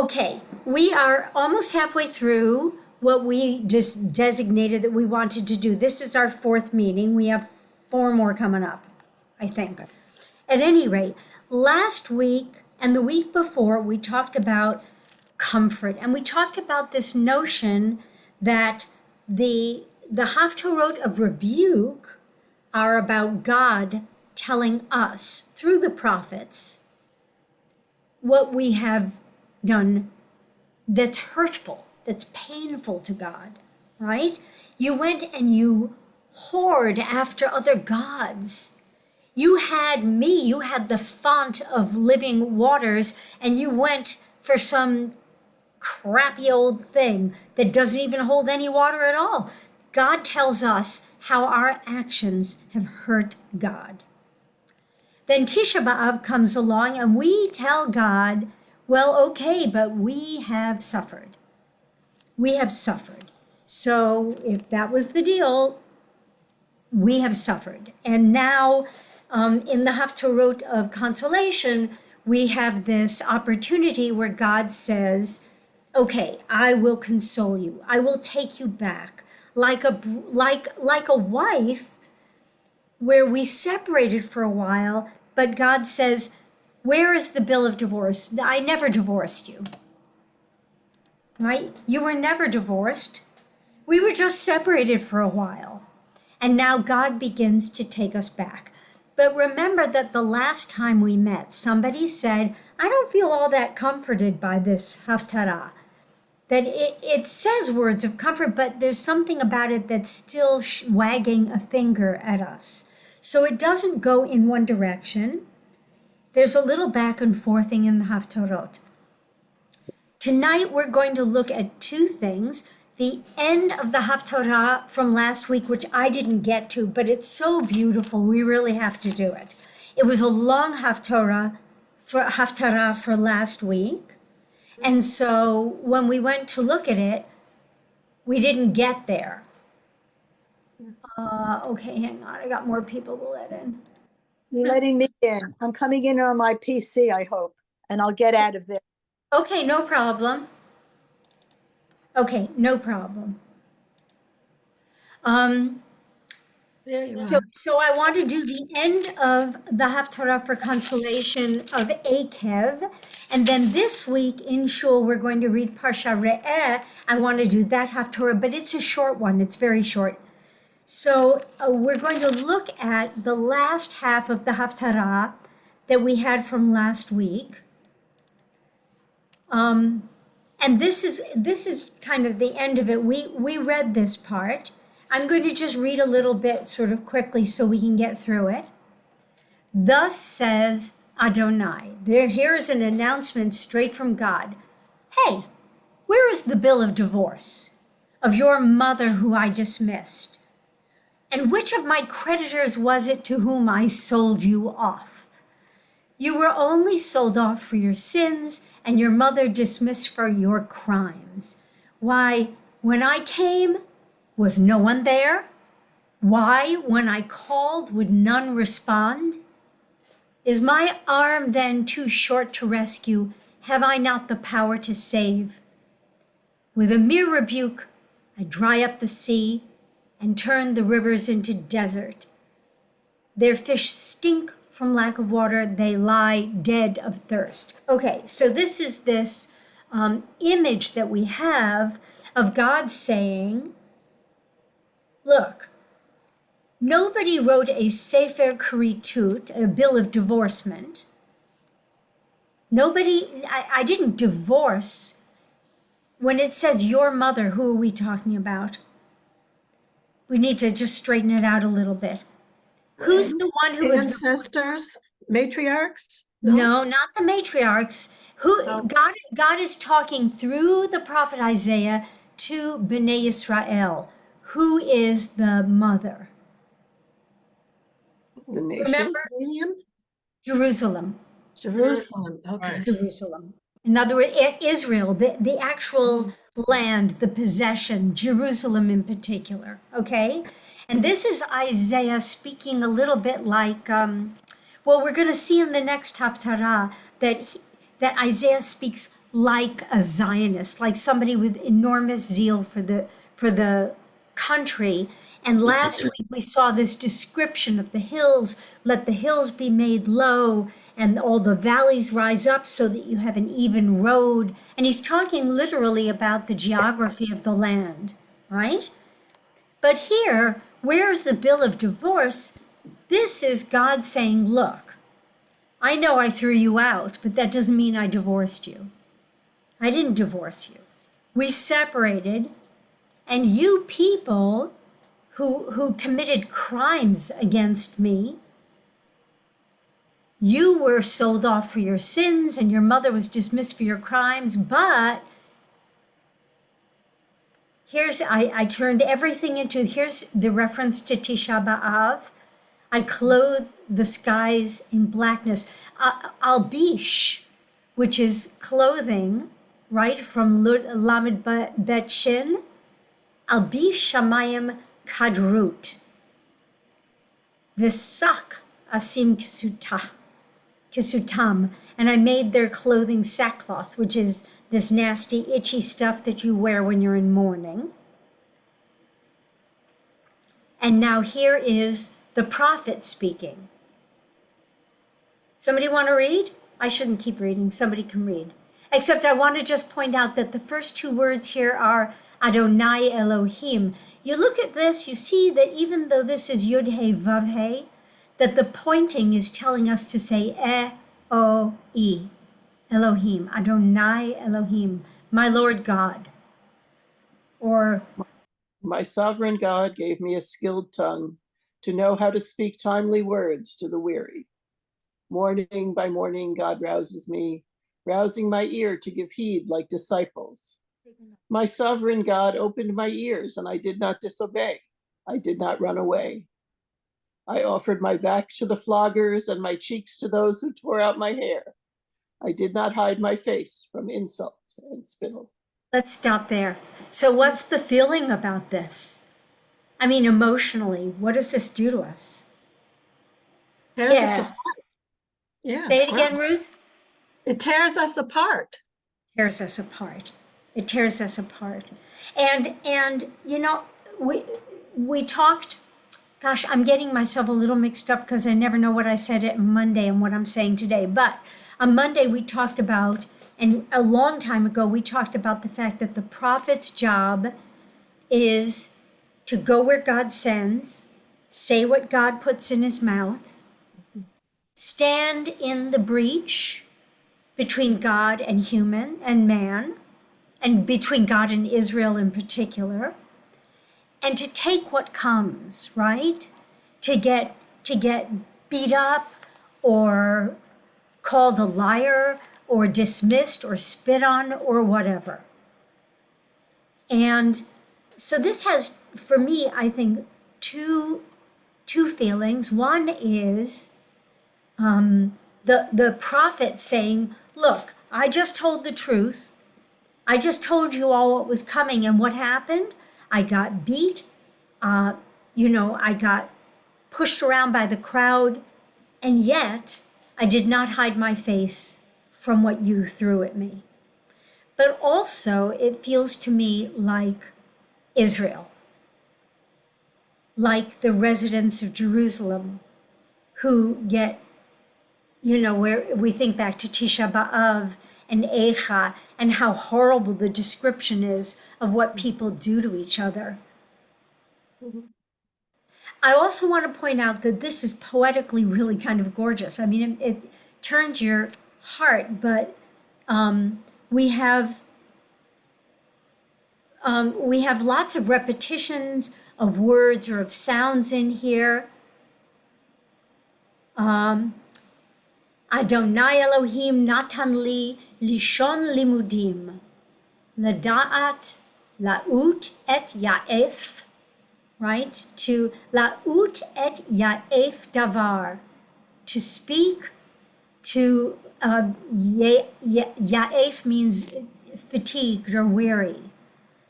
Okay, we are almost halfway through what we just designated that we wanted to do. This is our fourth meeting. We have 4 more coming up, I think. At any rate, last week and the week before, we talked about comfort, and we talked about this notion that the Haftarot of rebuke are about God telling us through the prophets what we have done that's hurtful, that's painful to God, right? You went and you whored after other gods. You had me, you had the font of living waters, and you went for some crappy old thing that doesn't even hold any water at all. God tells us how our actions have hurt God. Then Tisha B'Av comes along and we tell God, well, okay, but we have suffered. We have suffered. So if that was the deal, we have suffered. And now in the Haftarot of consolation, we have this opportunity where God says, okay, I will console you. I will take you back like a wife where we separated for a while, but God says, where is the bill of divorce? I never divorced you, right? You were never divorced. We were just separated for a while. And now God begins to take us back. But remember that the last time we met, somebody said, I don't feel all that comforted by this Haftarah. That it says words of comfort, but there's something about it that's still wagging a finger at us. So it doesn't go in one direction. There's a little back and forthing in the Haftarot. Tonight we're going to look at 2 things. The end of the Haftarah from last week, which I didn't get to, but it's so beautiful, we really have to do it. It was a long Haftarah for last week. And so when we went to look at it, we didn't get there. Okay, hang on. I got more people to let in. You're letting me in. I'm coming in on my PC, I hope, and I'll get out of there. Okay, no problem. Okay, no problem. So I want to do the end of the Haftarah for consolation of Akev. And then this week in Shul, we're going to read Parsha Re'eh. I want to do that Haftarah, but it's a short one. It's very short. So we're going to look at the last half of the Haftarah that we had from last week. And this is kind of the end of it. We read this part. I'm going to just read a little bit sort of quickly so we can get through it. Thus says Adonai. Here is an announcement straight from God. Hey, where is the bill of divorce of your mother who I dismissed? And which of my creditors was it to whom I sold you off? You were only sold off for your sins, and your mother dismissed for your crimes. Why, when I came, was no one there? Why, when I called, would none respond? Is my arm then too short to rescue? Have I not the power to save? With a mere rebuke, I dry up the sea and turn the rivers into desert. Their fish stink from lack of water. They lie dead of thirst. Okay, so this is this image that we have of God saying, look, nobody wrote a Sefer Keritut, a bill of divorcement. I didn't divorce. When it says your mother, who are we talking about? We need to just straighten it out a little bit. Who's the one who was ancestors, matriarchs? No, not the matriarchs. God is talking through the prophet Isaiah to Bnei Israel. Who is the mother? The nation. Remember? Jerusalem. Jerusalem. Okay. Jerusalem. In other words, Israel, the actual land, the possession, Jerusalem in particular. Okay? And this is Isaiah speaking a little bit like, we're going to see in the next Haftarah that Isaiah speaks like a Zionist, like somebody with enormous zeal for the country. And last week we saw this description of the hills. Let the hills be made low and all the valleys rise up so that you have an even road. And he's talking literally about the geography of the land, right? But here, where's the bill of divorce? This is God saying, look, I know I threw you out, but that doesn't mean I divorced you. I didn't divorce you. We separated, and you people who committed crimes against me, you were sold off for your sins, and your mother was dismissed for your crimes, but I turned everything into, here's the reference to Tisha B'Av. I clothe the skies in blackness. Albish, which is clothing, right, from Lamed Bet Shin. Albish Shamayim Kadrut. Visak Asim Kisutam. And I made their clothing sackcloth, which is this nasty, itchy stuff that you wear when you're in mourning. And now here is the prophet speaking. Somebody want to read? I shouldn't keep reading. Somebody can read. Except I want to just point out that the first two words here are Adonai Elohim. You look at this, you see that even though this is Yud He Vav He, that the pointing is telling us to say E-O-E. Elohim, Adonai Elohim, my Lord God. Or, my sovereign God gave me a skilled tongue to know how to speak timely words to the weary. Morning by morning, God rouses me, rousing my ear to give heed like disciples. My sovereign God opened my ears, and I did not disobey. I did not run away. I offered my back to the floggers and my cheeks to those who tore out my hair. I did not hide my face from insult and spittle. let's stop there. So what's the feeling about this? I mean, emotionally, what does this do to us? Tears Yeah. us apart. Yeah. Say it wow. again, Ruth. It tears us apart. Tears us apart. It tears us apart. And you know, we talked, gosh, I'm getting myself a little mixed up because I never know what I said at Monday and what I'm saying today. But on Monday we talked about, and a long time ago we talked about the fact that the prophet's job is to go where God sends, say what God puts in his mouth, stand in the breach between God and human and man, and between God and Israel in particular, and to take what comes, right? To get beat up or called a liar or dismissed or spit on or whatever. And so this has, for me, I think, two feelings. One is the prophet saying, look, I just told the truth. I just told you all what was coming, and what happened? I got beat. I got pushed around by the crowd, and yet I did not hide my face from what you threw at me. But also, it feels to me like Israel, like the residents of Jerusalem who get, where we think back to Tisha B'Av and Eicha, and how horrible the description is of what people do to each other. Mhm. I also want to point out that this is poetically really kind of gorgeous. I mean, it turns your heart, but we have lots of repetitions of words or of sounds in here. Adonai Elohim natan li lishon limudim, lada'at la'ut et ya'ef, right? To la'ut et ya'ef davar, to speak, to ya'ef means fatigued or weary,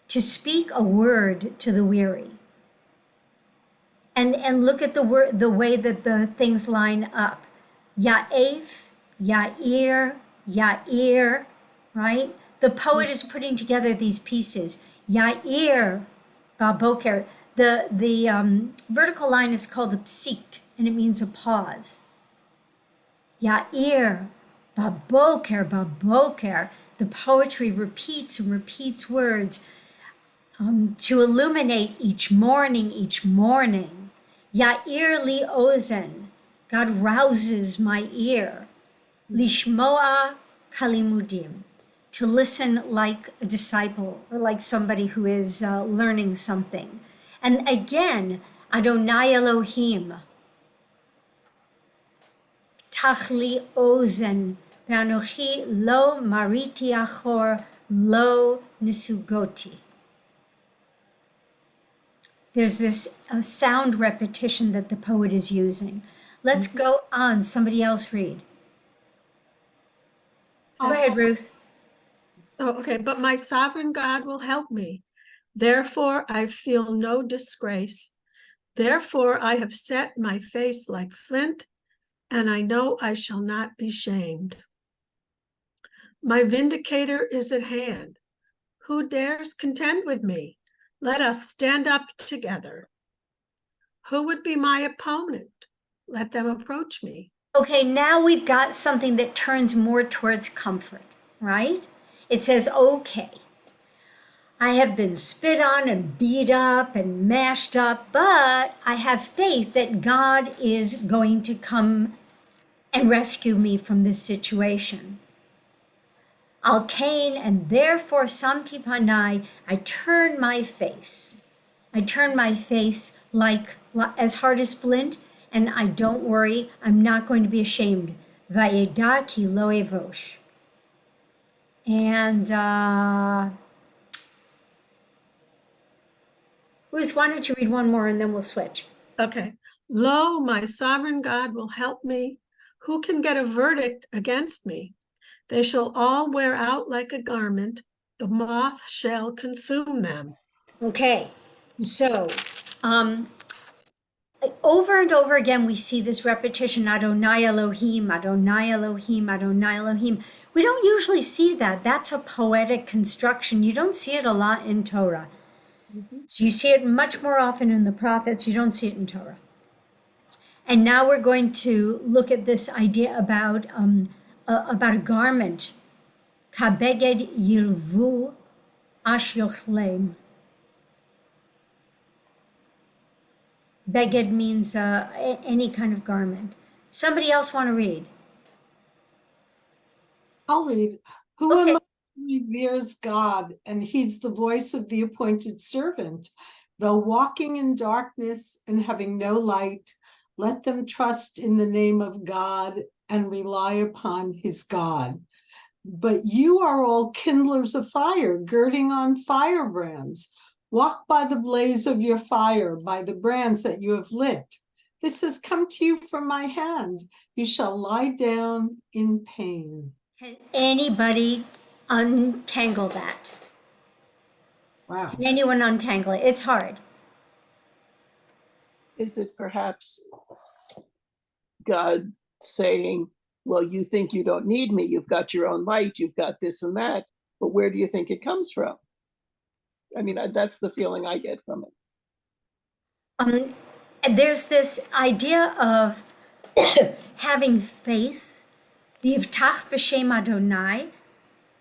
to speak a word to the weary. And look at the way that the things line up. Ya'ef, Ya'ir, Ya'ir, right? The poet is putting together these pieces. Yair baboker. The vertical line is called a psik, and it means a pause. Yair baboker baboker. The poetry repeats and repeats words to illuminate each morning, each morning. Yair li ozen. God rouses my ear. Lishmoa kalimudim. To listen like a disciple or like somebody who is learning something. And again, Adonai Elohim. Tachli ozen. Ve'anochi lo mariti achor lo nisugoti. There's this sound repetition that the poet is using. Let's go on. Somebody else read. Go ahead, Ruth. Oh, okay. But my sovereign God will help me. Therefore, I feel no disgrace. Therefore, I have set my face like flint, and I know I shall not be shamed. My vindicator is at hand. Who dares contend with me? Let us stand up together. Who would be my opponent? Let them approach me. Okay, now we've got something that turns more towards comfort, right? It says, okay, I have been spit on and beat up and mashed up, but I have faith that God is going to come and rescue me from this situation. Al Cain, and therefore Samti Panai, I turn my face. I turn my face like as hard as flint, and I don't worry, I'm not going to be ashamed. Vayeda ki lo evosh. And Ruth, why don't you read one more and then we'll switch. Okay. Lo, my sovereign God will help me. Who can get a verdict against me? They shall all wear out like a garment. The moth shall consume them. Okay, so over and over again, we see this repetition, Adonai Elohim, Adonai Elohim, Adonai Elohim. We don't usually see that. That's a poetic construction. You don't see it a lot in Torah. So you see it much more often in the prophets. You don't see it in Torah. And now we're going to look at this idea about a garment. Kabeged yilvu ashyochlem. Beged means any kind of garment. Somebody else want to read? I'll read. Who Okay. among you reveres God and heeds the voice of the appointed servant? Though walking in darkness and having no light, let them trust in the name of God and rely upon his God. But you are all kindlers of fire, girding on firebrands. Walk by the blaze of your fire, by the brands that you have lit. This has come to you from my hand. You shall lie down in pain. Can anybody untangle that? Wow. Can anyone untangle it? It's hard. Is it perhaps God saying, well, you think you don't need me. You've got your own light. You've got this and that. But where do you think it comes from? I mean, that's the feeling I get from it. There's this idea of having faith. V'yivtach b'shem Adonai.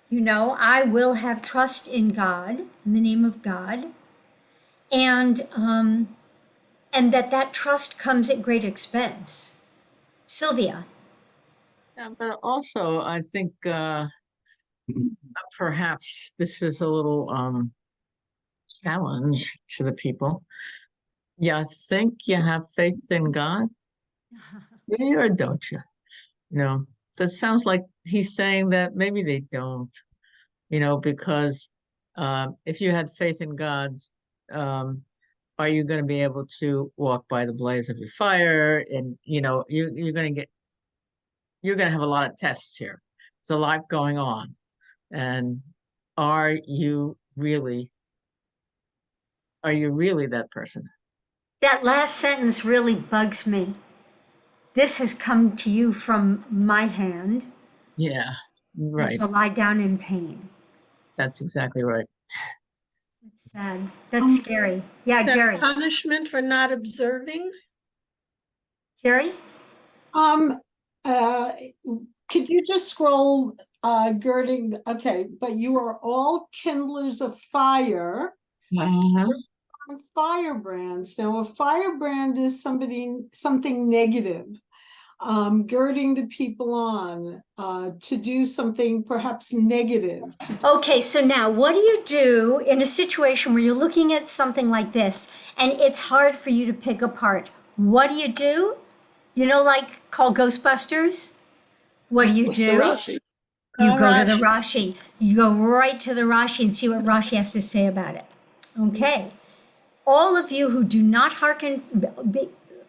You know, I will have trust in God, in the name of God. And that trust comes at great expense. Sylvia. Yeah, but also, I think perhaps this is a little challenge to the people. You think you have faith in God? Do you or don't you? No, that sounds like he's saying that maybe they don't, because if you had faith in God's, are you going to be able to walk by the blaze of your fire? And, you're going to have a lot of tests here. There's a lot going on. And are you really that person? That last sentence really bugs me. This has come to you from my hand. Yeah. You Right. shall lie down in pain. That's exactly right. It's sad. That's scary. Yeah, That Jerry. punishment for not observing? Jerry? Um, uh, could you just scroll, girding, okay, but you are all kindlers of fire, Uh-huh. firebrands. Now, a firebrand is something negative, girding the people on, to do something perhaps negative. Okay, so now what do you do in a situation where you're looking at something like this and it's hard for you to pick apart? What do you do? You know, like call Ghostbusters? What do you The do? Rashi. You go to the Rashi. Rashi. You go right to the Rashi and see what Rashi has to say about it. Okay. All of you who do not hearken,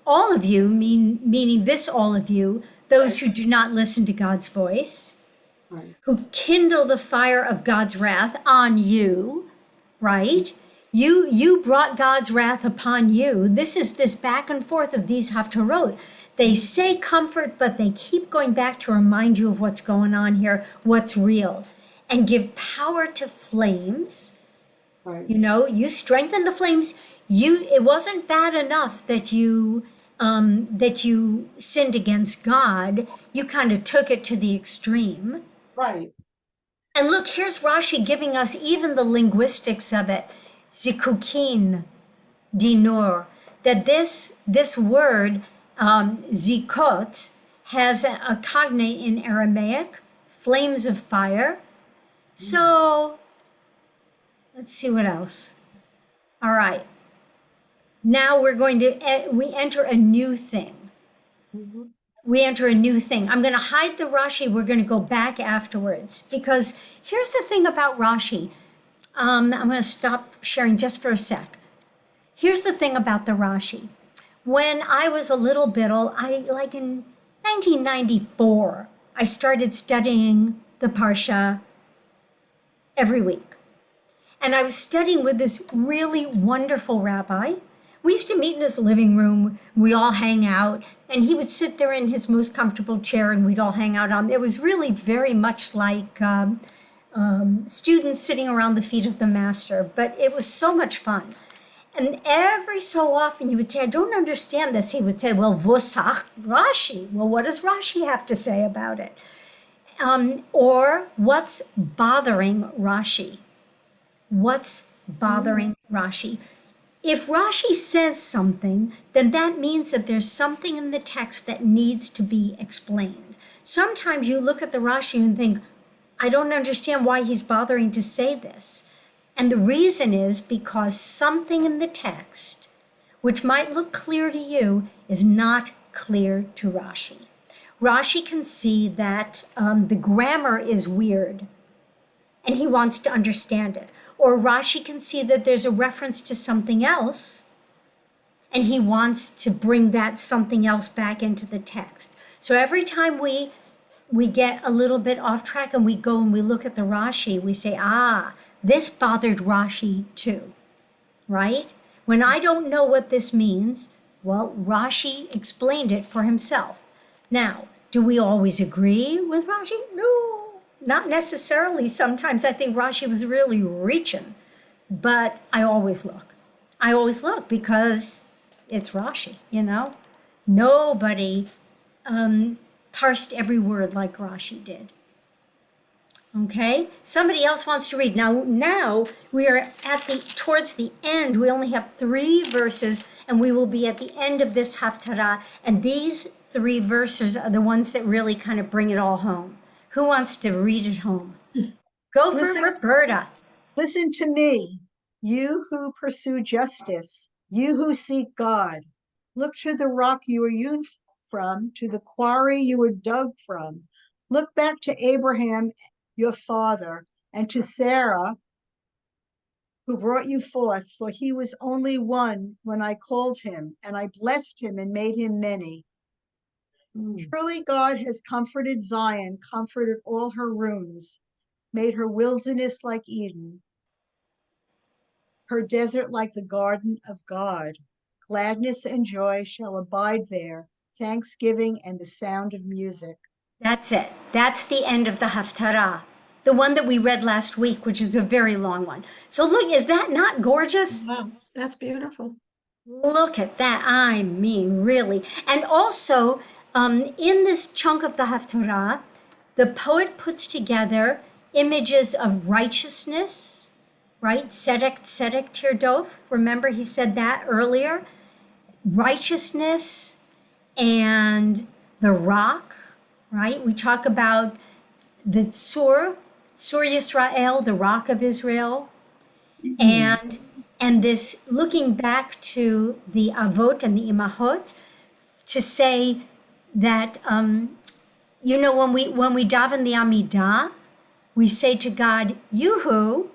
all of you, meaning this all of you, those who do not listen to God's voice, Right. who kindle the fire of God's wrath on you, right? You brought God's wrath upon you. This is this back and forth of these Haftarot. They say comfort, but they keep going back to remind you of what's going on here, what's real, and give power to flames. Right. You know, you strengthen the flames. It wasn't bad enough that you sinned against God. You kind of took it to the extreme. Right. And look, here's Rashi giving us even the linguistics of it. Zikukin, dinur. That this word, zikot, has a cognate in Aramaic, flames of fire. So, let's see what else. All right. Now we're going to, we enter a new thing. We enter a new thing. I'm going to hide the Rashi. We're going to go back afterwards because here's the thing about Rashi. I'm going to stop sharing just for a sec. Here's the thing about the Rashi. When I was a little bittle, like in 1994, I started studying the Parsha every week. And I was studying with this really wonderful rabbi. We used to meet in his living room. We all hang out, and he would sit there in his most comfortable chair, and we'd all hang out on. It was really very much like students sitting around the feet of the master, but it was so much fun. And every so often, you would say, "I don't understand this." He would say, "Well, vosach Rashi." Well, what does Rashi have to say about it? Or what's bothering Rashi? What's bothering Rashi? If Rashi says something, then that means that there's something in the text that needs to be explained. Sometimes you look at the Rashi and think, I don't understand why he's bothering to say this. And the reason is because something in the text, which might look clear to you, is not clear to Rashi. Rashi can see that the grammar is weird, and he wants to understand it. Or Rashi can see that there's a reference to something else, and he wants to bring that something else back into the text. So every time we get a little bit off track and we go and we look at the Rashi, we say, this bothered Rashi too, right? When I don't know what this means, well, Rashi explained it for himself. Now, do we always agree with Rashi? No. Not necessarily. Sometimes I think Rashi was really reaching, but I always look. I always look because it's Rashi, you know? Nobody parsed every word like Rashi did. Okay? Somebody else wants to read. Now we are towards the end. We only have 3 verses, and we will be at the end of this Haftarah, and these 3 verses are the ones that really kind of bring it all home. Who wants to read it home? Go for Listen- it, Roberta. Listen to me, you who pursue justice, you who seek God. Look to the rock you were hewn from, to the quarry you were dug from. Look back to Abraham, your father, and to Sarah, who brought you forth, for he was only one when I called him, and I blessed him and made him many. Truly God has comforted Zion, comforted all her ruins, made her wilderness like Eden, her desert like the garden of God. Gladness and joy shall abide there, thanksgiving and the sound of music. That's it. That's the end of the Haftarah, the one that we read last week, which is a very long one. So look, is that not gorgeous? Wow, that's beautiful. Look at that. I mean, really. And also, in this chunk of the Haftarah, the poet puts together images of righteousness, right? Tzedek, tzedek, tirdof. Remember, he said that earlier. Righteousness and the rock, right? We talk about the Tzur Yisrael, the rock of Israel, and this looking back to the Avot and the Imahot to say that you know, when we daven the Amidah, we say to God, Yuhu,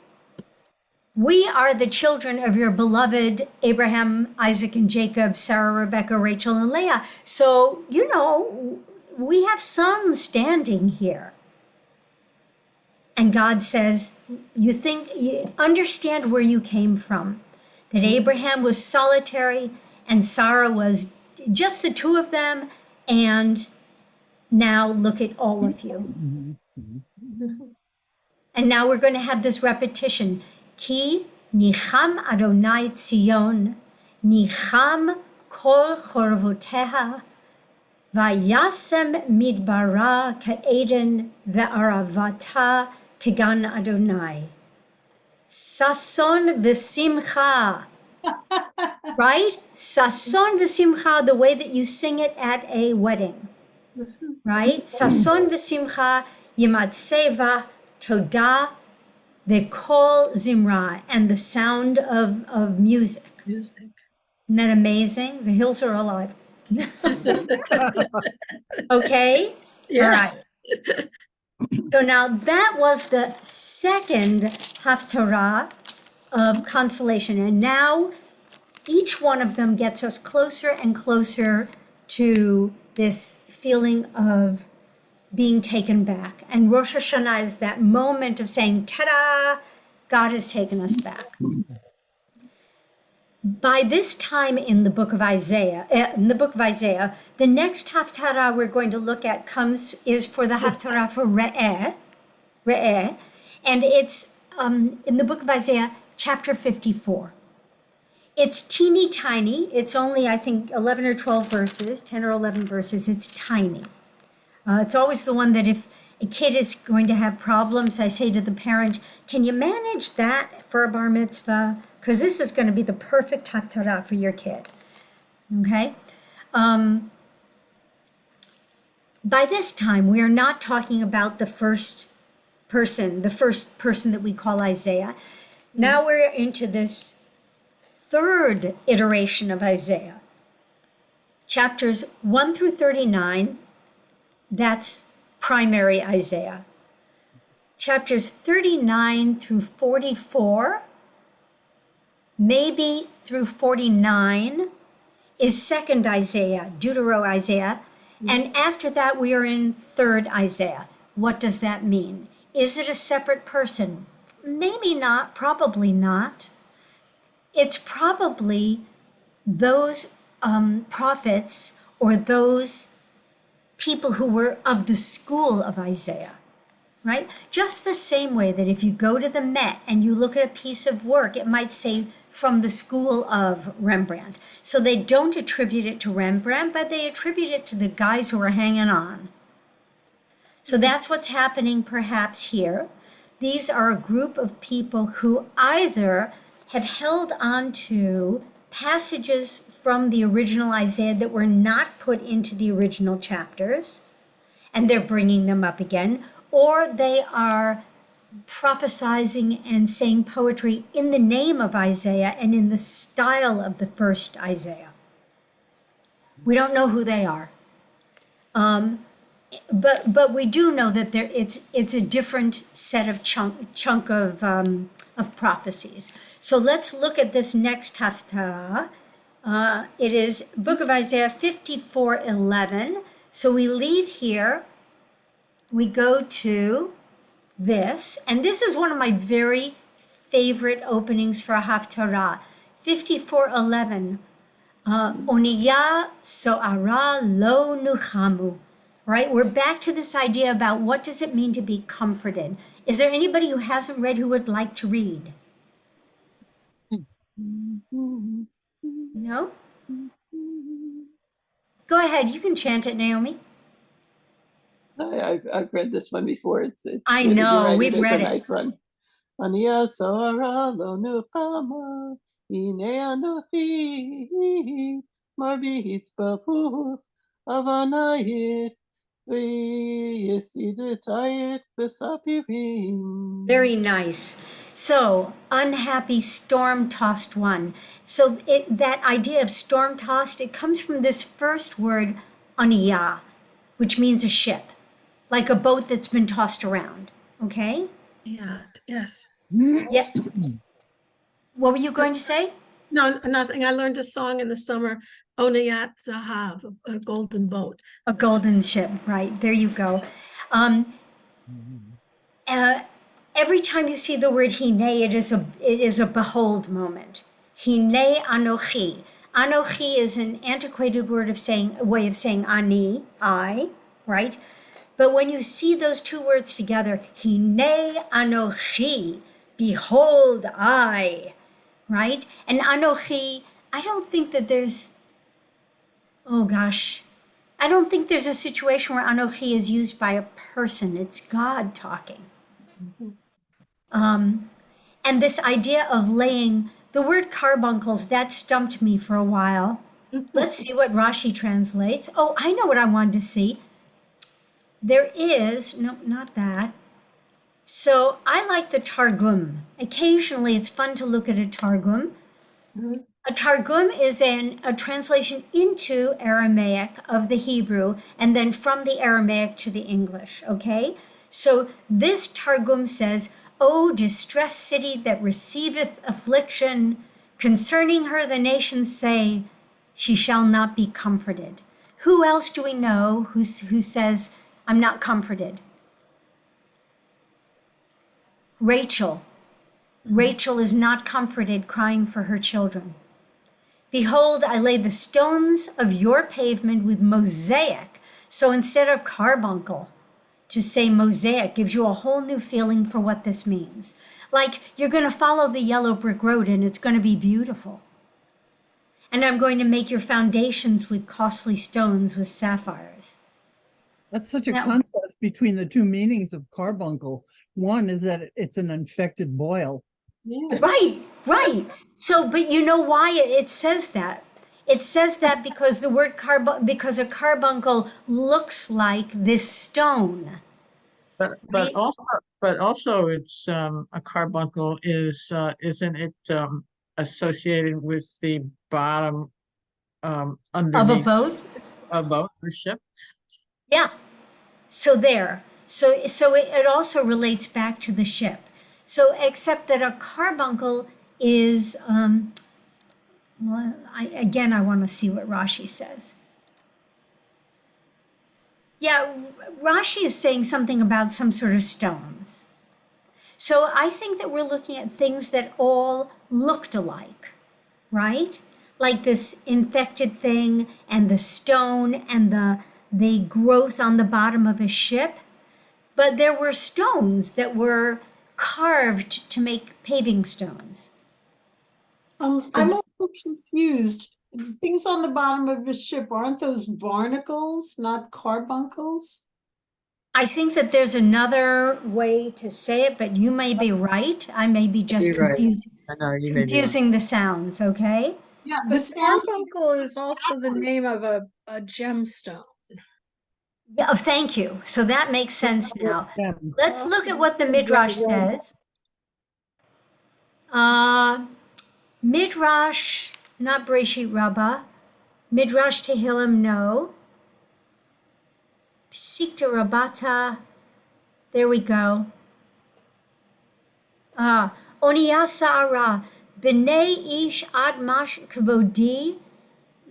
we are the children of your beloved Abraham, Isaac, and Jacob, Sarah, Rebecca, Rachel, and Leah. So, you know, we have some standing here. And God says, you understand where you came from, that Abraham was solitary and Sarah was just the two of them. And now look at all of you. And now we're going to have this repetition. Ki nicham Adonai Tzion, nicham kol chorvoteha, vayasem midbara ka'eden ve'aravata kegan Adonai. Sason v'simcha. Right? Sason v'simcha, the way that you sing it at a wedding. Right? Sason v'simcha, yimad seva, todah, ve'kol zimra, and the sound of music. Music. Isn't that amazing? The hills are alive. Okay? Yeah. All right. So now that was the second Haftarah of consolation. And now each one of them gets us closer and closer to this feeling of being taken back. And Rosh Hashanah is that moment of saying, ta-da, God has taken us back. By this time in the book of Isaiah, the next Haftarah we're going to look at is for the Haftarah for Re'eh, and it's in the book of Isaiah, chapter 54. It's teeny tiny. It's only, I think, 11 or 12 verses, 10 or 11 verses. It's tiny. It's always the one that if a kid is going to have problems, I say to the parent, can you manage that for a bar mitzvah? Because this is going to be the perfect haftarah for your kid. Okay? By this time, we are not talking about the first person that we call Isaiah. Now we're into this third iteration of Isaiah. Chapters 1 through 39, that's primary Isaiah. Chapters 39 through 44, maybe through 49, is second Isaiah, Deutero-Isaiah. And after that, we are in third Isaiah. What does that mean? Is it a separate person? Maybe not, probably not. It's probably those prophets or those people who were of the school of Isaiah, right? Just the same way that if you go to the Met and you look at a piece of work, it might say from the school of Rembrandt. So they don't attribute it to Rembrandt, but they attribute it to the guys who are hanging on. So that's what's happening perhaps here. These are a group of people who either have held on to passages from the original Isaiah that were not put into the original chapters, and they're bringing them up again, or they are prophesizing and saying poetry in the name of Isaiah and in the style of the first Isaiah. We don't know who they are. But we do know that it's a different set of chunk of prophecies. So let's look at this next haftarah. It is Book of Isaiah 54:11. So we leave here, we go to this, and this is one of my very favorite openings for a haftarah. 54:11. Oniya so'ara lo nuchamu. right? We're back to this idea about what does it mean to be comforted. Is there anybody who hasn't read who would like to read? No? Go ahead, you can chant it, Naomi. I've read this one before. It's I you're know, right, we've it is read a it. nice one. Ania Sara lo nukama ine anochi marbihitz bapur avanayich v'yesidetayich besapirim. Very nice. So, unhappy, storm-tossed one. So that idea of storm-tossed, it comes from this first word, aniyah, which means a ship, like a boat that's been tossed around. Okay? Yeah, yes. Yeah. What were you going to say? No, nothing. I learned a song in the summer, Onayat Zahav, a golden boat. A golden ship, right? There you go. Every time you see the word hine, it is a behold moment. Hine anochi. Anochi is an antiquated way of saying ani, I, right? But when you see those two words together, hine anochi, behold I, right? And anochi, I don't think that there's, I don't think there's a situation where anochi is used by a person. It's God talking. And this idea of laying, the word carbuncles, that stumped me for a while. Let's see what Rashi translates. Oh, I know what I wanted to see. There is, no, not that. So I like the Targum. Occasionally it's fun to look at a Targum. A Targum is a translation into Aramaic of the Hebrew and then from the Aramaic to the English, okay? So this Targum says, O distressed city that receiveth affliction, concerning her the nations say, she shall not be comforted. Who else do we know who says, I'm not comforted? Rachel. Rachel is not comforted, crying for her children. Behold, I lay the stones of your pavement with mosaic. So instead of carbuncle, to say mosaic gives you a whole new feeling for what this means. Like you're going to follow the yellow brick road and it's going to be beautiful. And I'm going to make your foundations with costly stones with sapphires. That's such a Now- contrast between the two meanings of carbuncle. One is that it's an infected boil. Yeah. Right. So, but you know why it says that? It says that because the word because a carbuncle looks like this stone. But Right. also it's a carbuncle is isn't it associated with the bottom Of a underneath boat? a boat or ship? Yeah. So there. So it also relates back to the ship. So except that a carbuncle is well, I want to see what Rashi says. Yeah, Rashi is saying something about some sort of stones. So I think that we're looking at things that all looked alike, right? Like this infected thing and the stone and the growth on the bottom of a ship. But there were stones that were carved to make paving stones. I'm also confused. Things on the bottom of a ship, aren't those barnacles, not carbuncles? I think that there's another way to say it, but you may be right. I may be just You're right. confusing, I know you may be right. confusing the sounds, okay? Yeah, The carbuncle is also the name of a gemstone. Yeah, oh, thank you. So that makes sense now. Gem. Let's look at what the Midrash says. Midrash, not Breshit Rabbah. Midrash Tehillim, no. Psikta Rabata, there we go. Oniyasa Ara, B'nei Ish Admash Kvodi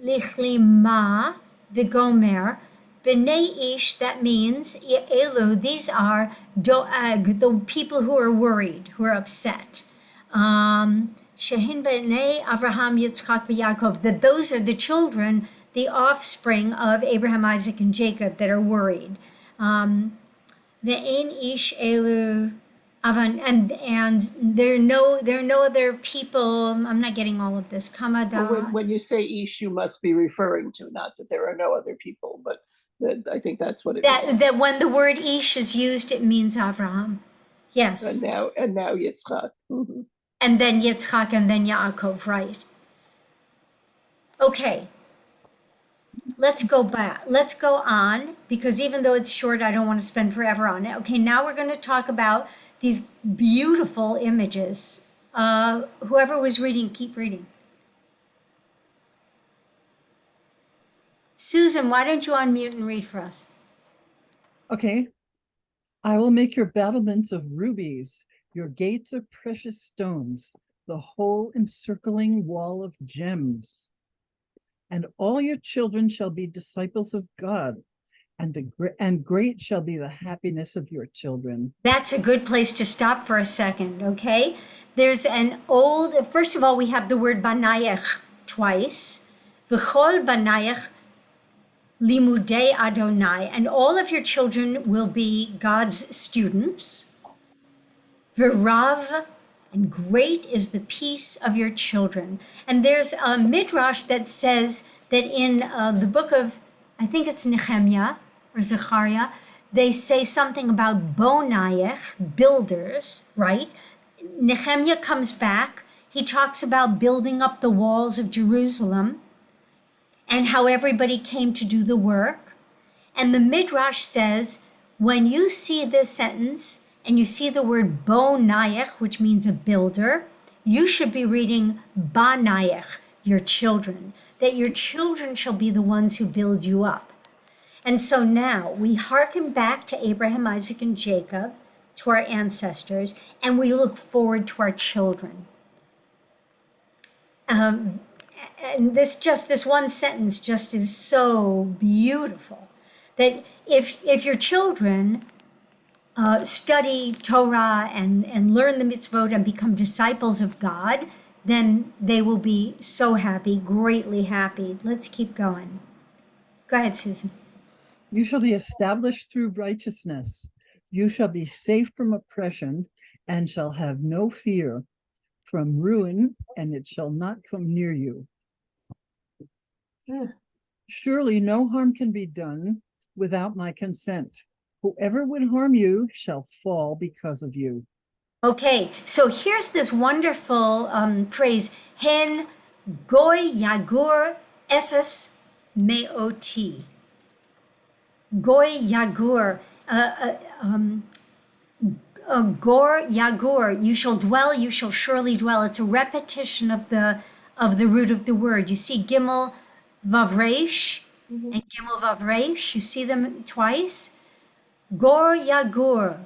Lichlima Vigomer. B'nei Ish, that means, Elu, these are Doag, the people who are worried, who are upset. Shehin B'nei Avraham, Yitzchak, Yaakov, that those are the children the offspring of Abraham, Isaac, and Jacob that are worried. The Ein Ish Elu Avan, and there are no other people. I'm not getting all of this. Kamada. When you say Ish, you must be referring to, not that there are no other people, but I think that's what it means. That when the word Ish is used, it means Avraham. Yes. And now Yitzchak. Mhm. And then Yitzchak and then Yaakov, right? Okay. Let's go back. Let's go on, because even though it's short, I don't want to spend forever on it. Okay, now we're going to talk about these beautiful images. Whoever was reading, keep reading. Susan, why don't you unmute and read for us? Okay. I will make your battlements of rubies, your gates of precious stones, the whole encircling wall of gems. And all your children shall be disciples of God, and great shall be the happiness of your children. That's a good place to stop for a second, okay? There's first of all, we have the word banayach twice. V'chol banayach limudei Adonai, and all of your children will be God's students. V'rav, and great is the peace of your children. And there's a midrash that says that in the book of, I think it's Nehemiah or Zechariah, they say something about bonayech, builders, right? Nehemiah comes back. He talks about building up the walls of Jerusalem and how everybody came to do the work. And the midrash says, when you see this sentence, and you see the word bonayech, which means a builder, you should be reading banayech, your children, that your children shall be the ones who build you up. And so now we hearken back to Abraham, Isaac, and Jacob, to our ancestors, and we look forward to our children. And this one sentence just is so beautiful, that if your children study Torah and learn the mitzvot and become disciples of God, then they will be so happy, greatly happy. Let's keep going. Go ahead, Susan. You shall be established through righteousness. You shall be safe from oppression and shall have no fear from ruin, and it shall not come near you. Surely no harm can be done without my consent. Whoever would harm you shall fall because of you. Okay, so here's this wonderful phrase, hen goy yagur ephes meoti. Goy yagur, gor yagur, you shall dwell, you shall surely dwell. It's a repetition of the root of the word. You see gimel vavresh and gimel vavresh. You see them twice. Gor yagur,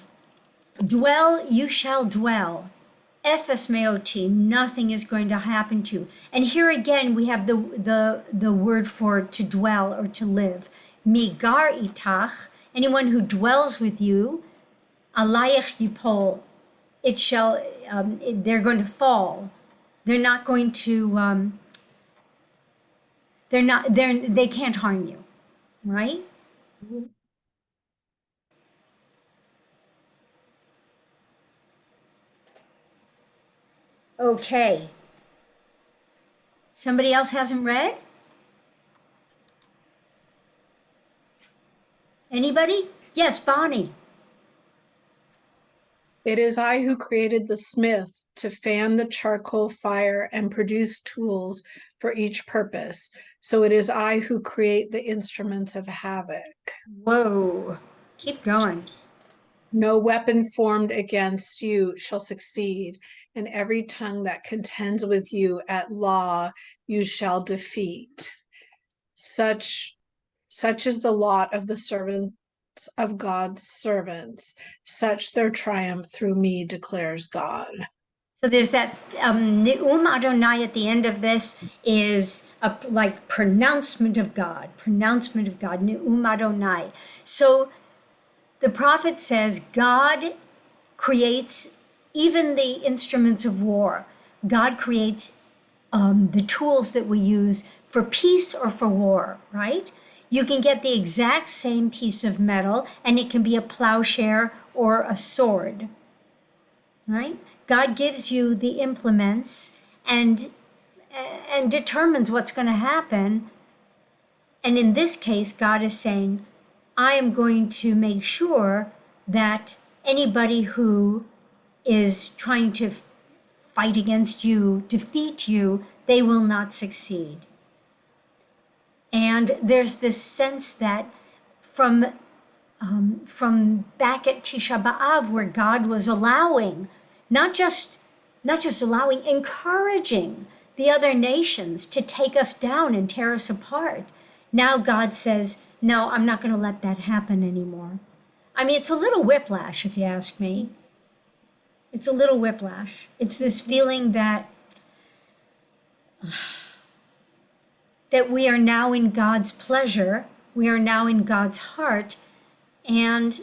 dwell, you shall dwell. Ephes meoti, nothing is going to happen to you. And here again, we have the word for to dwell or to live. Migar itach, anyone who dwells with you, alayach yipol, it shall, they're going to fall. They're not going to, they can't harm you, right? Okay. Somebody else hasn't read? Anybody? Yes, Bonnie. It is I who created the smith to fan the charcoal fire and produce tools for each purpose. So it is I who create the instruments of havoc. Whoa. Keep going. No weapon formed against you shall succeed, and every tongue that contends with you at law you shall defeat. Such is the lot of the servants of God's servants, such their triumph through me, declares God. So there's that Ne'um Adonai at the end of this is a like pronouncement of God, Ne'um Adonai. So the prophet says God creates even the instruments of war. God creates the tools that we use for peace or for war, right? You can get the exact same piece of metal, and it can be a plowshare or a sword, right? God gives you the implements and determines what's going to happen. And in this case, God is saying, I am going to make sure that anybody who is trying to fight against you, defeat you, they will not succeed. And there's this sense that from back at Tisha B'Av, where God was allowing, not just allowing, encouraging the other nations to take us down and tear us apart. Now God says, no, I'm not going to let that happen anymore. I mean, it's a little whiplash, if you ask me. It's a little whiplash. It's this feeling that we are now in God's pleasure, we are now in God's heart, and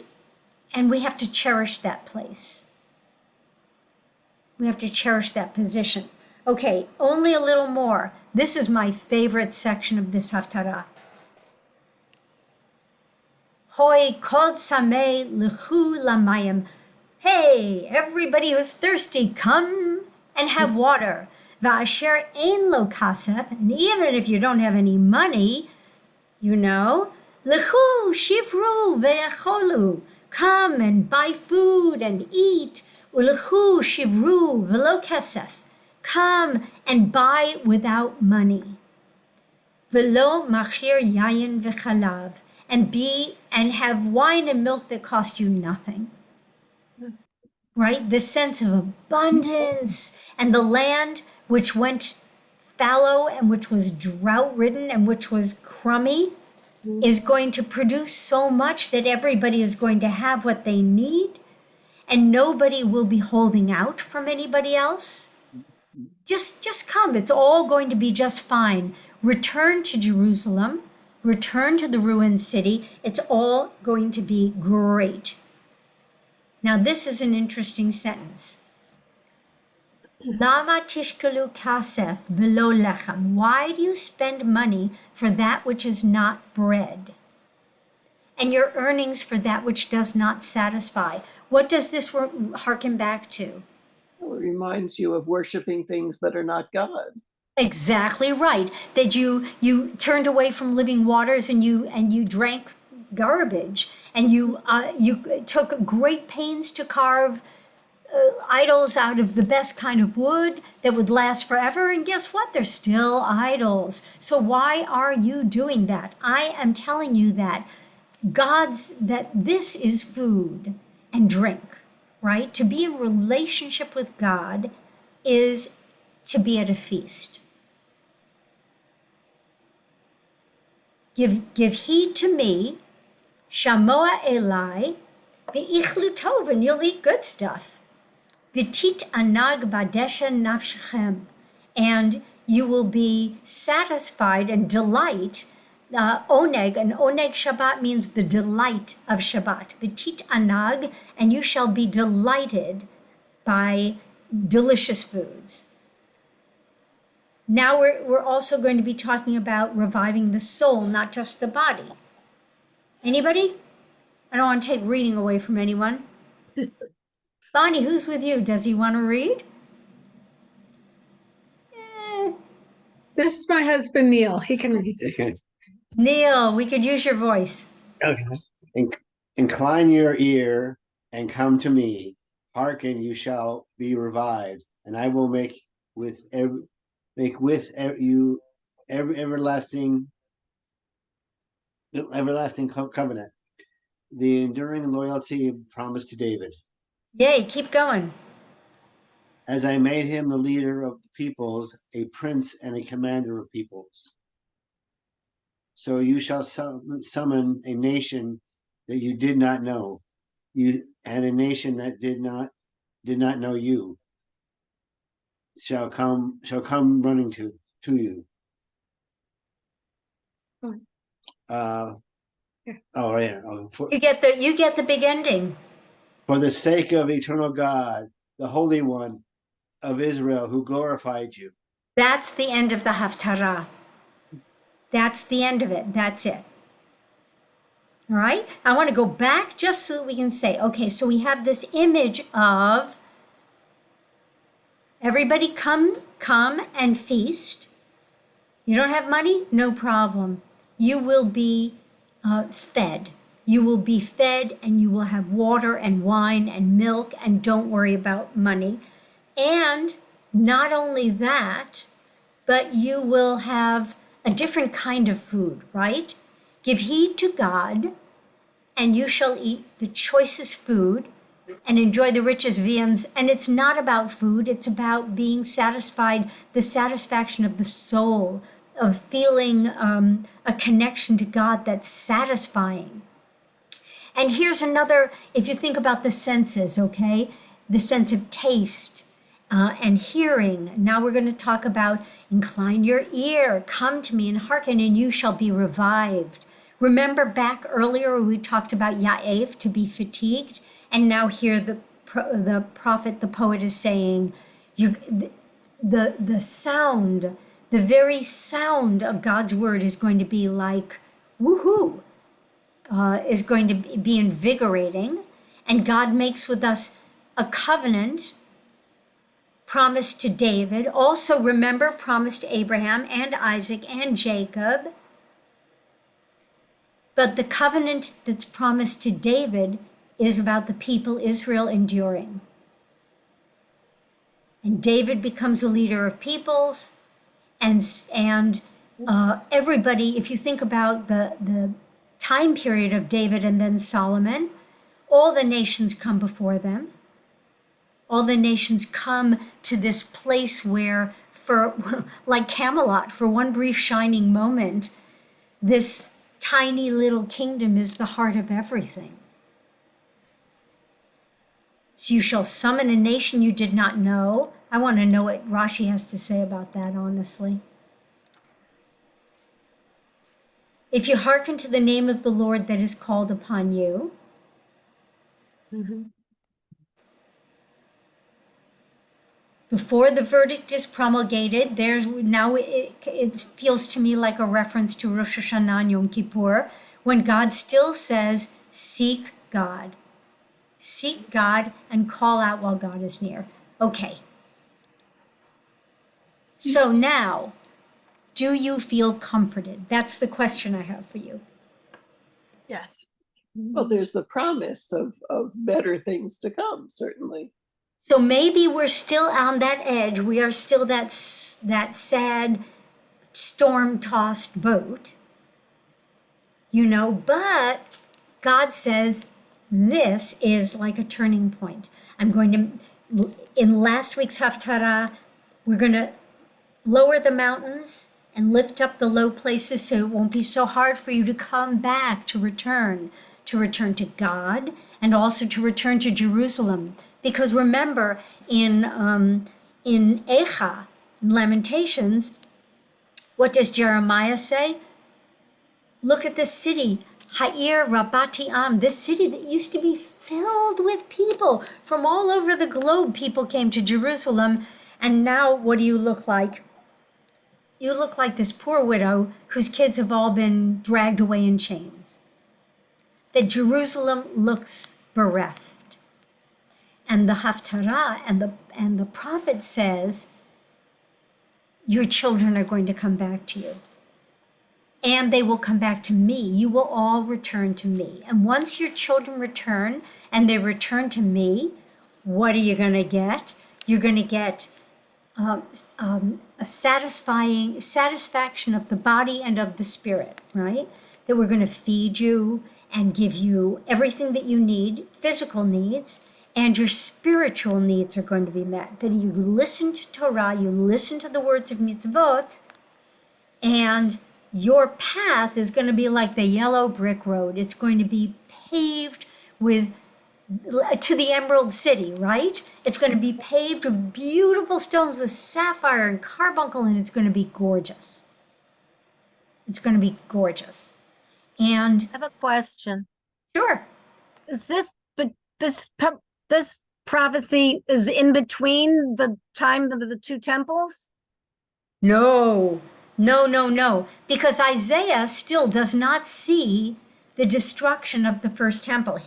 we have to cherish that place. We have to cherish that position. Okay, only a little more. This is my favorite section of this Haftarah. Hoi kol tzamei l'chu lamayim. Hey, everybody who's thirsty, come and have water. Va'asher ein lo kasef, and even if you don't have any money, you know, l'chu shivru ve'echolu. Come and buy food and eat. U'lechu shivru v'lo kesef. Come and buy without money. V'lo machir yayin v'chalav. And have wine and milk that cost you nothing. Right? The sense of abundance, and the land which went fallow and which was drought-ridden and which was crummy is going to produce so much that everybody is going to have what they need, and nobody will be holding out from anybody else. Just come. It's all going to be just fine. Return to Jerusalem. Return to the ruined city. It's all going to be great. Now, this is an interesting sentence. Lama tishkalu kasef v'lo lechem. Why do you spend money for that which is not bread, and your earnings for that which does not satisfy? What does this harken back to? Well, it reminds you of worshiping things that are not God. Exactly right. That you turned away from living waters and you drank garbage, and you took great pains to carve idols out of the best kind of wood that would last forever. And guess what? They're still idols. So why are you doing that? I am telling you that this is food and drink, right? To be in relationship with God is to be at a feast. Give heed to me, shamoa elai, v'ichlu tov, and you'll eat good stuff. V'tit anag badesha nafshechem, and you will be satisfied and delight. Oneg, and oneg Shabbat means the delight of Shabbat. V'tit anag, and you shall be delighted by delicious foods. Now we're also going to be talking about reviving the soul, not just the body. Anybody? I don't want to take reading away from anyone. Bonnie, who's with you? Does he want to read? This is my husband, Neil. He can read. Neil, we could use your voice. Okay. Incline your ear and come to me. Hearken, you shall be revived, and I will make with you everlasting covenant, the enduring loyalty promised to David. Yay, keep going. As I made him the leader of the peoples, a prince and a commander of peoples. So you shall summon a nation that you did not know, and a nation that did not know you. Shall come running to you. You get the big ending. For the sake of eternal God, the Holy One of Israel, who glorified you. That's the end of the Haftarah. That's the end of it. That's it. All right. I want to go back just so that we can say, okay, so we have this image of everybody come and feast. You don't have money? No problem. You will be fed. You will be fed and you will have water and wine and milk, and don't worry about money. And not only that, but you will have a different kind of food, right? Give heed to God, and you shall eat the choicest food and enjoy the richest viands. And it's not about food, it's about being satisfied, the satisfaction of the soul, of feeling a connection to God that's satisfying. And here's another, if you think about the senses, okay? The sense of taste and hearing. Now we're going to talk about incline your ear, come to me and hearken, and you shall be revived. Remember back earlier we talked about Ya'ef, to be fatigued, and now here the prophet, the poet is saying, the sound, the very sound of God's word is going to be like woohoo, is going to be invigorating, and God makes with us a covenant promised to David. Also remember, promised to Abraham and Isaac and Jacob. But the covenant that's promised to David is about the people Israel enduring. And David becomes a leader of peoples, and everybody, if you think about the time period of David and then Solomon, all the nations come before them. All the nations come to this place where, for like Camelot, for one brief shining moment, this tiny little kingdom is the heart of everything. So you shall summon a nation you did not know. I want to know what Rashi has to say about that, honestly. If you hearken to the name of the Lord that is called upon you. Before the verdict is promulgated, there's now it feels to me like a reference to Rosh Hashanah and Yom Kippur, when God still says, seek God. Seek God and call out while God is near. Okay. So now, do you feel comforted? That's the question I have for you. Yes. Well, there's the promise of better things to come, certainly. So maybe we're still on that edge. We are still that sad, storm-tossed boat, but God says this is like a turning point. In last week's Haftarah, we're going to lower the mountains and lift up the low places so it won't be so hard for you to come back, to return to God, and also to return to Jerusalem. Because remember, in Echa, in Lamentations, what does Jeremiah say? Look at this city, Ha'ir Rabati Am, this city that used to be filled with people from all over the globe. People came to Jerusalem, and now what do you look like? You look like this poor widow whose kids have all been dragged away in chains. That Jerusalem looks bereft. And the Haftarah and the prophet says, your children are going to come back to you. And they will come back to me. You will all return to me. And once your children return and they return to me, what are you going to get? You're going to get a satisfaction of the body and of the spirit, right? That we're going to feed you and give you everything that you need, physical needs, and your spiritual needs are going to be met. That you listen to Torah, you listen to the words of mitzvot, and your path is going to be like the yellow brick road. It's going to be paved to the Emerald City, right? It's going to be paved with beautiful stones with sapphire and carbuncle, and it's going to be gorgeous. It's going to be gorgeous. And I have a question. Sure. Is this prophecy is in between the time of the two temples? No, No, because Isaiah still does not see the destruction of the first temple.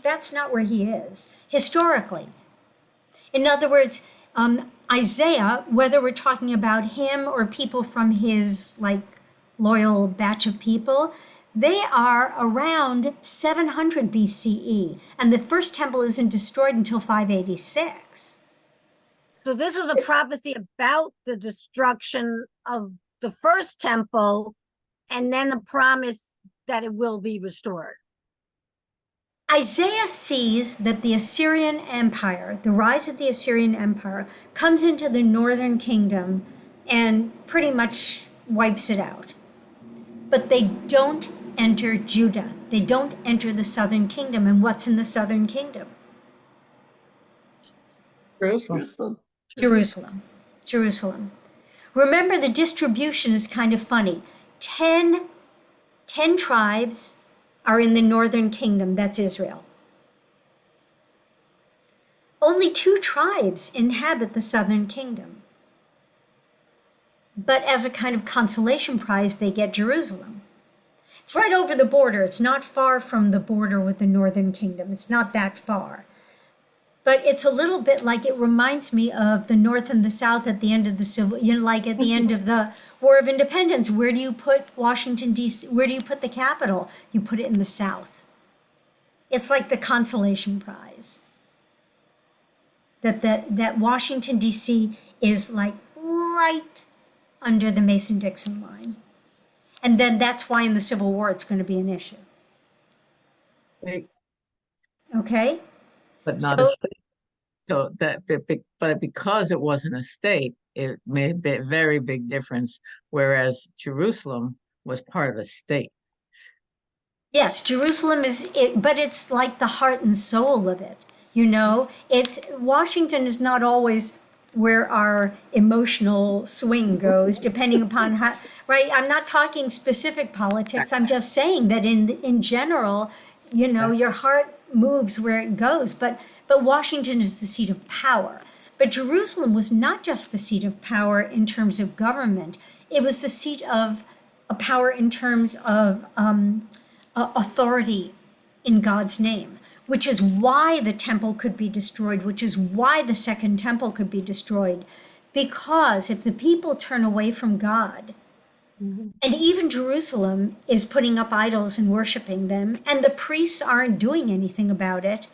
That's not where he is historically. In other words, Isaiah, whether we're talking about him or people from his like loyal batch of people, they are around 700 BCE, and the first temple isn't destroyed until 586. So this was a prophecy about the destruction of the first temple and then the promise that it will be restored. Isaiah sees that the Assyrian Empire, the rise of the Assyrian Empire, comes into the northern kingdom and pretty much wipes it out. But they don't enter Judah. They don't enter the southern kingdom. And what's in the southern kingdom? Jerusalem. Jerusalem. Remember, the distribution is kind of funny. 10 tribes are in the northern kingdom, that's Israel. Only 2 tribes inhabit the southern kingdom. But as a kind of consolation prize, they get Jerusalem. It's right over the border. It's not far from the border with the northern kingdom. It's not that far. But it's a little bit like, it reminds me of the North and the South at the end of the Civil, like at the end of the War of Independence. Where do you put Washington, D.C.? Where do you put the capital? You put it in the South. It's like the consolation prize. That Washington, D.C. is like right under the Mason-Dixon line. And then that's why in the Civil War it's going to be an issue. Right. Okay? But not a state. So but because it wasn't a state, it made a very big difference, whereas Jerusalem was part of a state. Yes, Jerusalem is it, but it's like the heart and soul of it. Washington is not always where our emotional swing goes, depending upon how, right? I'm not talking specific politics. I'm just saying that in general, your heart moves where it goes, but Washington is the seat of power. But Jerusalem was not just the seat of power in terms of government. It was the seat of power in terms of authority in God's name, which is why the temple could be destroyed, which is why the second temple could be destroyed. Because if the people turn away from God, and even Jerusalem is putting up idols and worshiping them, and the priests aren't doing anything about it,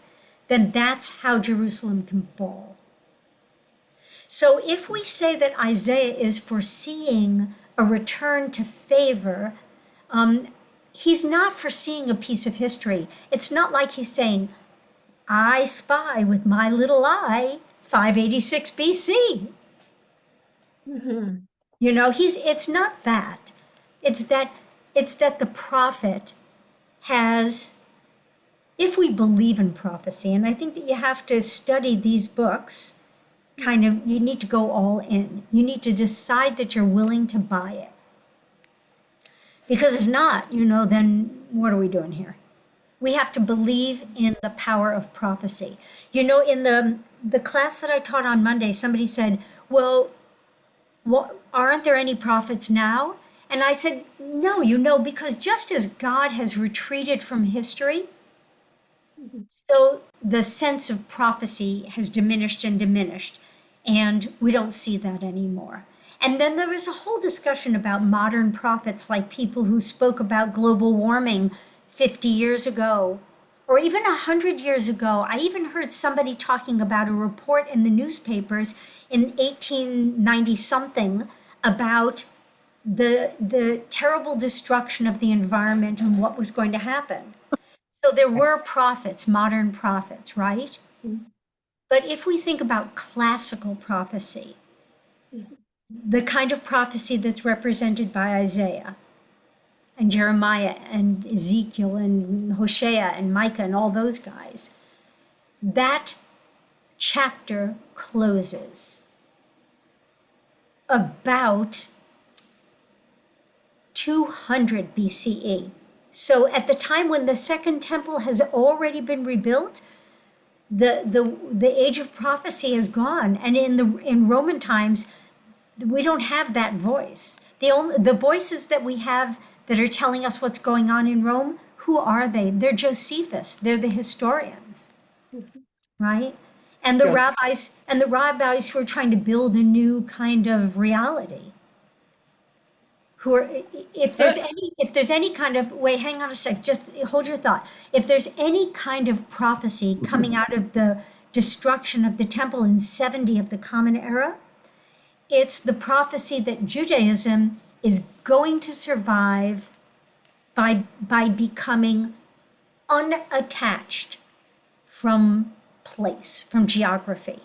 then that's how Jerusalem can fall. So if we say that Isaiah is foreseeing a return to favor, he's not foreseeing a piece of history. It's not like he's saying, I spy with my little eye 586 BC. Mm-hmm. It's not that. It's that the prophet has, if we believe in prophecy, and I think that you have to study these books, you need to go all in. You need to decide that you're willing to buy it. Because if not, then what are we doing here? We have to believe in the power of prophecy. In the class that I taught on Monday, somebody said, well, aren't there any prophets now? And I said, no, because just as God has retreated from history, so the sense of prophecy has diminished, and we don't see that anymore. And then there was a whole discussion about modern prophets, like people who spoke about global warming 50 years ago, or even 100 years ago. I even heard somebody talking about a report in the newspapers in 1890 something about the terrible destruction of the environment and what was going to happen. So there were prophets, modern prophets, right? But if we think about classical prophecy, the kind of prophecy that's represented by Isaiah and Jeremiah and Ezekiel and Hosea and Micah and all those guys, that chapter closes about 200 BCE. So at the time when the second temple has already been rebuilt, the age of prophecy is gone. And in Roman times, we don't have that voice. The voices that we have that are telling us what's going on in Rome, who are they? They're Josephus. They're the historians, right? And the rabbis who are trying to build a new kind of reality. Who are, if there's any kind of, wait, hang on a sec, just hold your thought. If there's any kind of prophecy coming out of the destruction of the temple in 70 of the Common Era, it's the prophecy that Judaism is going to survive by becoming unattached from place, from geography.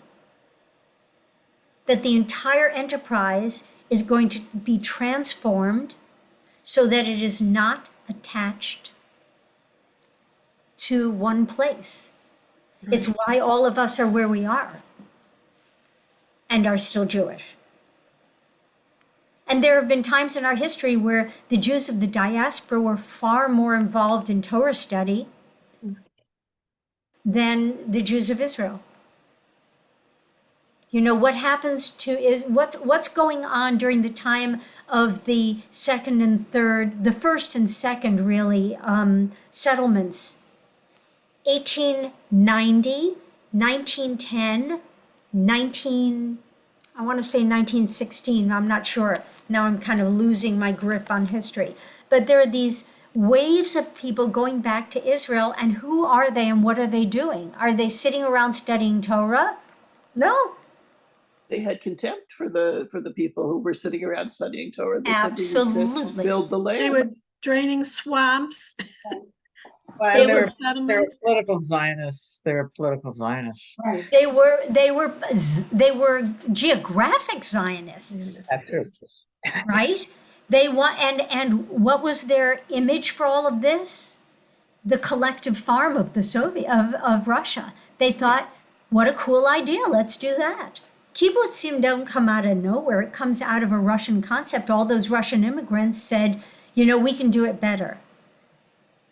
That the entire enterprise is going to be transformed so that it is not attached to one place. It's why all of us are where we are and are still Jewish. And there have been times in our history where the Jews of the diaspora were far more involved in Torah study than the Jews of Israel. You know, what happens to is what's going on during the time of the second and third, the first and second really settlements. 1890, 1910, I want to say 1916, I'm not sure. Now I'm kind of losing my grip on history. But there are these waves of people going back to Israel, and who are they and what are they doing? Are they sitting around studying Torah? No. They had contempt for the people who were sitting around studying Torah. They said they used to Absolutely. build the land. They were draining swamps. Well, They and were- they're political Zionists. They're political Zionists. Right. They were geographic Zionists, That's true. right? They want, and what was their image for all of this? The collective farm of the of Russia. They thought, what a cool idea, let's do that. Kibbutzim don't come out of nowhere. It comes out of a Russian concept. All those Russian immigrants said, you know, we can do it better.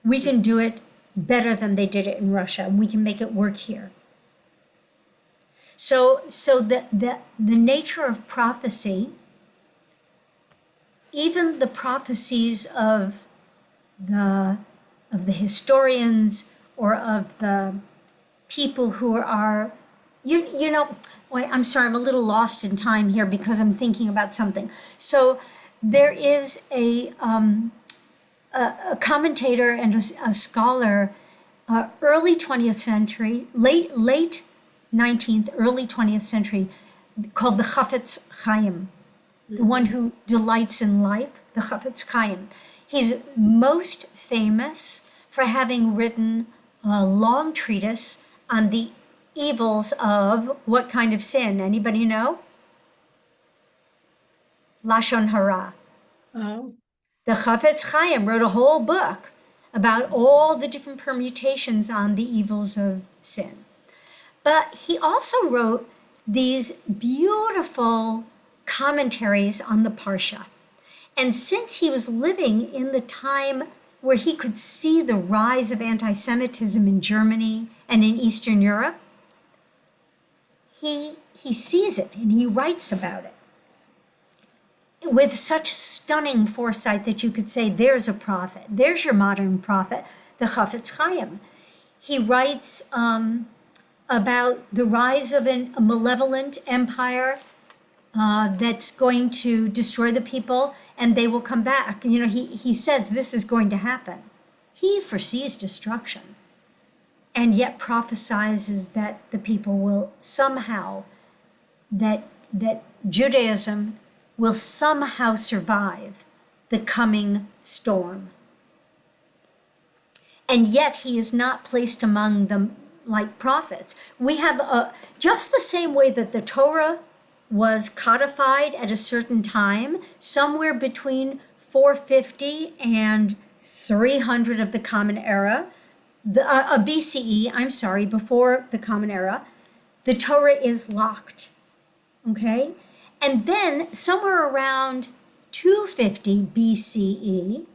We can do it better than they did it in Russia, and we can make it work here. So the nature of prophecy, even the prophecies of the historians or of the people who are, you know, wait, I'm sorry, I'm a little lost in time here because I'm thinking about something. So there is a commentator and a scholar, early 20th century, late 19th, early 20th century, called the Chafetz Chaim, the one who delights in life, the Chafetz Chaim. He's most famous for having written a long treatise on the evils of what kind of sin? Anybody know? Lashon Hara. Oh, The Chafetz Chaim wrote a whole book about all the different permutations on the evils of sin. But he also wrote these beautiful commentaries on the Parsha. And since he was living in the time where he could see the rise of anti-Semitism in Germany and in Eastern Europe, he sees it and he writes about it with such stunning foresight that you could say, there's a prophet. There's your modern prophet, the Chafetz Chaim. He writes about the rise of a malevolent empire that's going to destroy the people, and they will come back. You know, he says this is going to happen. He foresees destruction, and yet prophesizes that the people will somehow, that Judaism will somehow survive the coming storm. And yet he is not placed among them like prophets. We have just the same way that the Torah was codified at a certain time, somewhere between 450 and 300 of the Common Era, BCE, I'm sorry, before the Common Era, the Torah is locked, okay? And then somewhere around 250 BCE,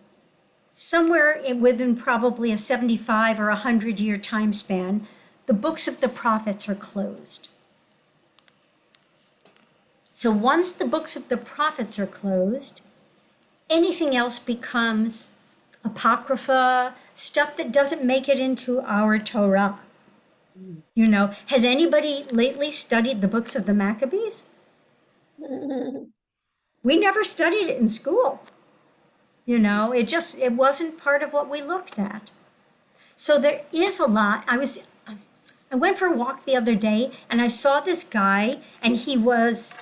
somewhere within probably a 75 or 100-year time span, the books of the prophets are closed. So once the books of the prophets are closed, anything else becomes apocrypha, stuff that doesn't make it into our Torah. You know, has anybody lately studied the books of the Maccabees? We never studied it in school. You know, it wasn't part of what we looked at. So there is a lot. I went for a walk the other day and I saw this guy, and he was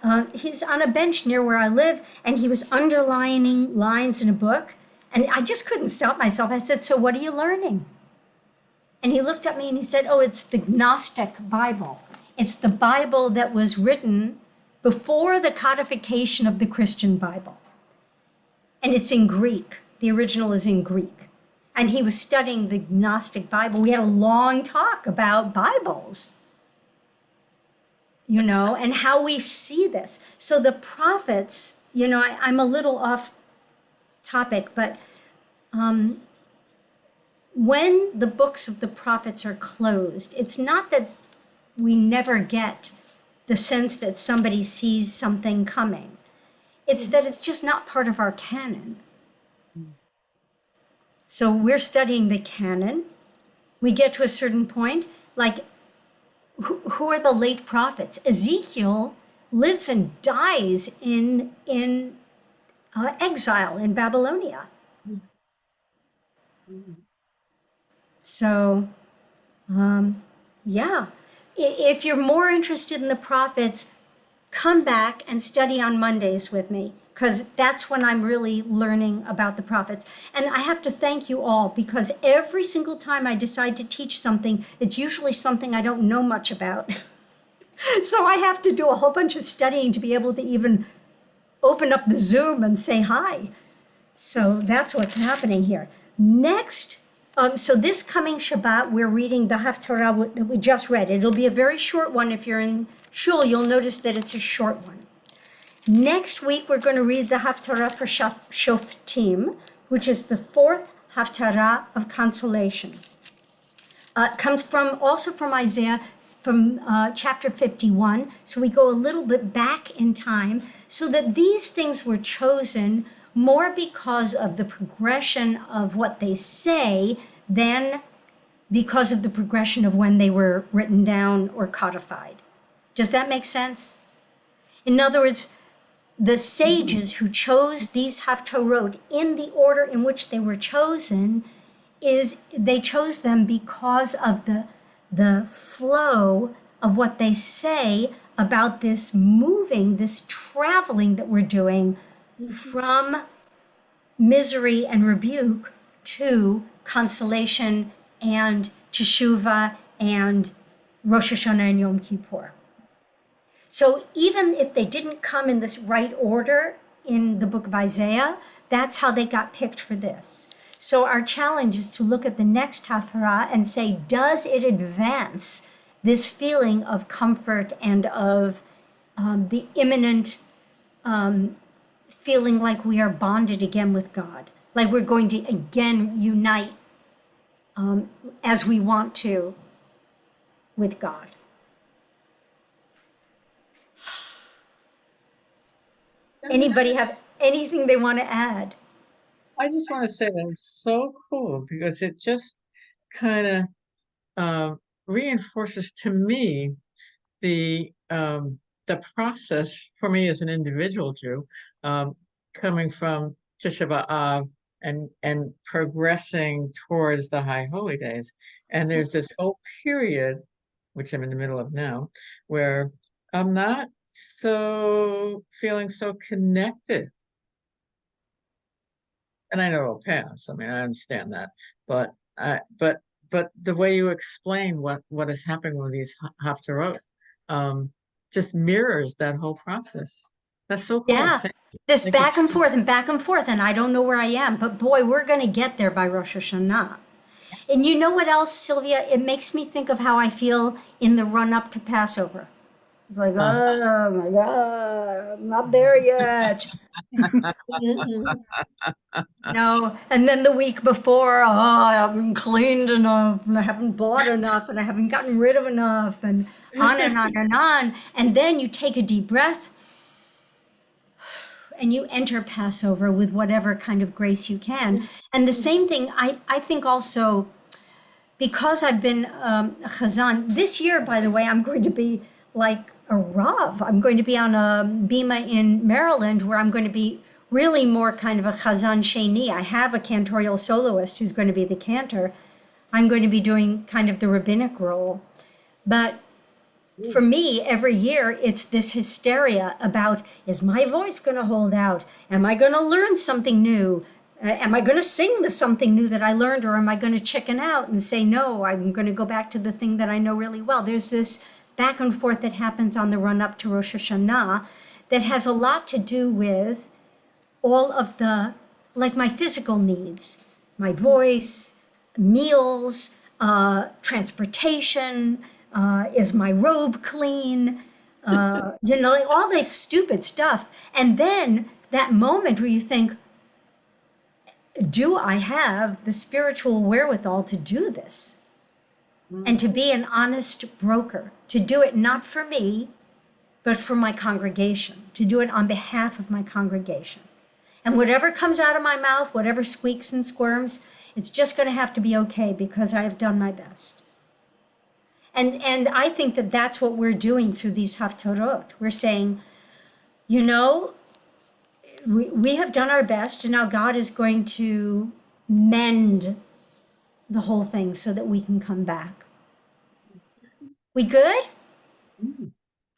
on a bench near where I live, and he was underlining lines in a book, and I just couldn't stop myself. I said, "So what are you learning?" And he looked at me and he said, "Oh, it's the Gnostic Bible. It's the Bible that was written before the codification of the Christian Bible. And it's in Greek. The original is in Greek." And he was studying the Gnostic Bible. We had a long talk about Bibles, you know, and how we see this. So the prophets, you know, I'm a little off topic, but when the books of the prophets are closed, it's not that we never get the sense that somebody sees something coming. It's that it's just not part of our canon. So we're studying the canon. We get to a certain point, like, who are the late prophets? Ezekiel lives and dies in exile in Babylonia. So, yeah. If you're more interested in the prophets, come back and study on Mondays with me, because that's when I'm really learning about the prophets. And I have to thank you all, because every single time I decide to teach something, it's usually something I don't know much about. So I have to do a whole bunch of studying to be able to even open up the Zoom and say hi. So that's what's happening here. Next, so this coming Shabbat, we're reading the Haftarah that we just read. It'll be a very short one. If you're in shul, you'll notice that it's a short one. Next week, we're going to read the Haftarah for Shoftim, which is the fourth Haftarah of consolation. It comes also from Isaiah, from chapter 51. So we go a little bit back in time, so that these things were chosen more because of the progression of what they say than because of the progression of when they were written down or codified. Does that make sense? In other words, the sages who chose these Haftarot in the order in which they were chosen, they chose them because of the flow of what they say about this moving, this traveling that we're doing from misery and rebuke to consolation and teshuvah and Rosh Hashanah and Yom Kippur. So even if they didn't come in this right order in the book of Isaiah, that's how they got picked for this. So our challenge is to look at the next Haftarah and say, does it advance this feeling of comfort and of the imminent feeling like we are bonded again with God, like we're going to again unite as we want to with God? Anybody have anything they want to add? I just want to say that it's so cool because it just kind of reinforces to me the process for me as an individual Jew, coming from Tisha B'Av and progressing towards the High Holy Days. And there's this whole period, which I'm in the middle of now, where I'm not feeling so connected. And I know it'll pass. I mean, I understand that, but the way you explain what is happening with these Haftarot, just mirrors that whole process. That's so cool. Yeah, this back and forth, and I don't know where I am, but boy, we're going to get there by Rosh Hashanah. And you know what else, Sylvia? It makes me think of how I feel in the run-up to Passover. It's like, oh my God, I'm not there yet. No, and then the week before, I haven't cleaned enough, and I haven't bought enough, and I haven't gotten rid of enough, and on and on and on. And then you take a deep breath and you enter Passover with whatever kind of grace you can. And the same thing, I think also, because I've been a Hazzan, this year, by the way, I'm going to be like a Rav. I'm going to be on a bima in Maryland where I'm going to be really more kind of a Hazzan Sheni. I have a cantorial soloist who's going to be the cantor. I'm going to be doing kind of the rabbinic role. But for me, every year, it's this hysteria about, is my voice going to hold out? Am I going to learn something new? Am I going to sing the something new that I learned, or am I going to chicken out and say, no, I'm going to go back to the thing that I know really well? There's this back and forth that happens on the run up to Rosh Hashanah that has a lot to do with all of the, like my physical needs, my voice, meals, transportation, is my robe clean? Like all this stupid stuff. And then that moment where you think, do I have the spiritual wherewithal to do this? And to be an honest broker, to do it not for me, but for my congregation, to do it on behalf of my congregation. And whatever comes out of my mouth, whatever squeaks and squirms, it's just going to have to be okay because I have done my best. And I think that that's what we're doing through these Haftarot. We're saying, we have done our best, and now God is going to mend the whole thing so that we can come back. We good?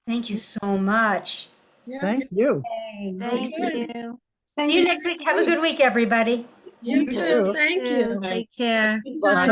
Thank you so much. Thank you. Thank you. See you next week. Have a good week, everybody. You too. Thank you. Take care. Bye.